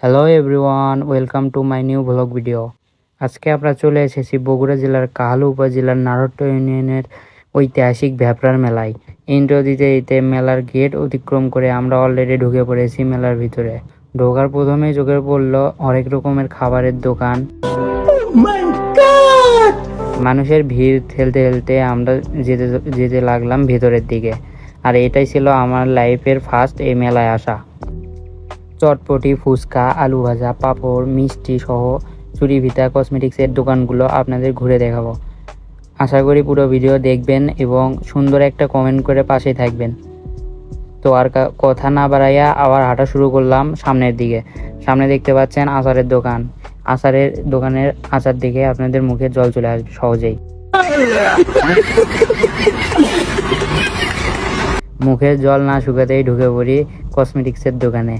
Hello everyone, welcome to my new blog video. আজকে আমরা চলে এসেছি বগুড়া জেলার কাহালু উপজেলার নারট্য ইউনিয়নের ঐতিহাসিক ভ্যাপরার মেলায়। ইন্ট্রো দিতে দিতে মেলার গেট অতিক্রম করে আমরা অলরেডি ঢুকে পড়েছি মেলার ভিতরে। ঢোকার প্রথমেই চোখে পড়লো অনেক রকমের খাবারের দোকান। মানুষের ভিড় ঠেলতে ঠেলতে আমরা যেতে যেতে লাগলাম ভেতরের দিকে। আর এটাই ছিল আমার লাইফের ফার্স্ট এই মেলায় আসা। চটপটি, ফুচকা, আলু ভাজা, পাঁপড়, মিষ্টি সহ চুরি ভিতা কসমেটিক্সের দোকানগুলো আপনাদের ঘুরে দেখাবো। আশা করি পুরো ভিডিও দেখবেন এবং সুন্দর একটা কমেন্ট করে পাশে থাকবেন। তো আর কথা না বাড়াইয়া আবার হাঁটা শুরু করলাম সামনের দিকে। সামনে দেখতে পাচ্ছেন আচারের দোকান। আচারের দোকানের আচার দেখে আপনাদের মুখে জল চলে আসবে সহজেই। মুখের জল না শুকাতেই ঢুকে পড়ি কসমেটিক্সের দোকানে।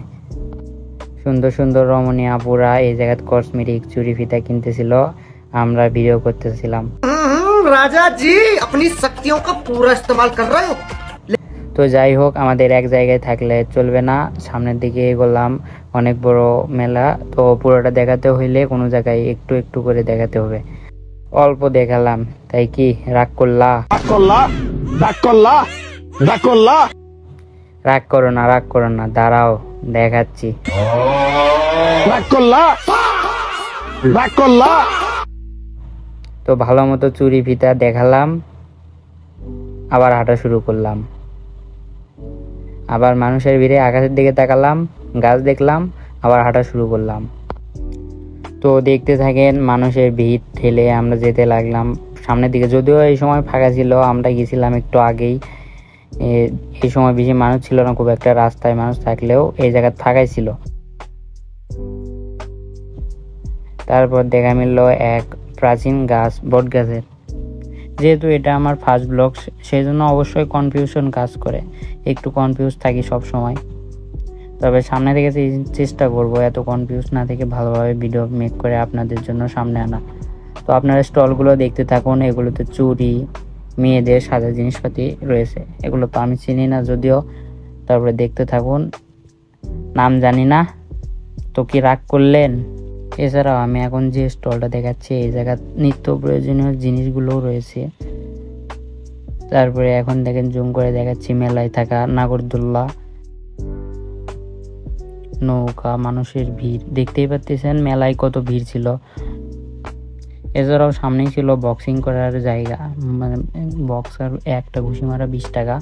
সুন্দর সুন্দর রমণী আপুরা এই জায়গায় কসমেটিক চুরি ফিতা কিনতেছিল, আমরা ভিডিও করতেছিলাম। राजा जी अपनी शक्तियों का पूरा इस्तेमाल कर रहे हो। তো যাই হোক, আমাদের এক জায়গায় থাকলে চলবে না, সামনের দিকে এগোলাম। অনেক বড় মেলা, তো পুরোটা দেখাতে হইলে কোনো জায়গায় একটু একটু করে দেখাতে হবে। অল্প দেখালাম তাই কি রাগ করলা? রাগ করো না, রাগ করো না, দাঁড়াও দেখাচ্ছি। তো ভালো মতো চুরি ফিতা দেখালাম, আবার হাঁটা শুরু করলাম। আবার মানুষের ভিড়ে আকাশের দিকে তাকালাম, গাছ দেখলাম, আবার হাঁটা শুরু করলাম। তো দেখতে থাকেন, মানুষের ভিড় ঠেলে আমরা যেতে লাগলাম সামনের দিকে। যদিও এই সময় ফাঁকা ছিল, আমরা গেছিলাম একটু আগেই। এই সময় বেশি মানুষ ছিল না খুব একটা, রাস্তায় মানুষ থাকলেও এই জায়গা ফাঁকাই ছিল। তারপর দেখা মিলল এক প্রাচীন গাছ, বট গাছের। যেহেতু এটা আমার ফার্স্ট ব্লগ, সেই জন্য অবশ্যই কনফিউশন কাজ করে, একটু কনফিউজ থাকি সব সময়। তবে সামনে থেকে চেষ্টা করব এত কনফিউজ না থেকে ভালোভাবে ভিডিও মেক করে আপনাদের জন্য সামনে আনা। তো আপনারা স্টলগুলো দেখতে থাকুন। এগুলোতে চুড়ি, মেয়েদের সাদা জিনিসপাতি রয়েছে। এগুলো তো আমি চিনি না যদিও, তারপরে দেখতে থাকুন। নাম জানি না, তো কি রাগ করলেন? এছাড়াও আমি এখন যে স্টলটা দেখাচ্ছি এই জায়গায় নিত্য প্রয়োজনীয় জিনিসগুলোও রয়েছে। তারপরে এখন দেখেন জুম করে দেখাচ্ছি মেলায় থাকা নাগরদোল্লা, নৌকা, মানুষের ভিড় দেখতেই পাচ্ছেন মেলায় কত ভিড় ছিল। এছাড়াও সামনেই ছিল বক্সিং করার জায়গা, মানে বক্সার একটা ঘুষি মারা 20 টাকা।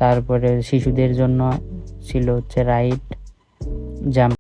তারপরে শিশুদের জন্য ছিল হচ্ছে রাইড, জাম্প।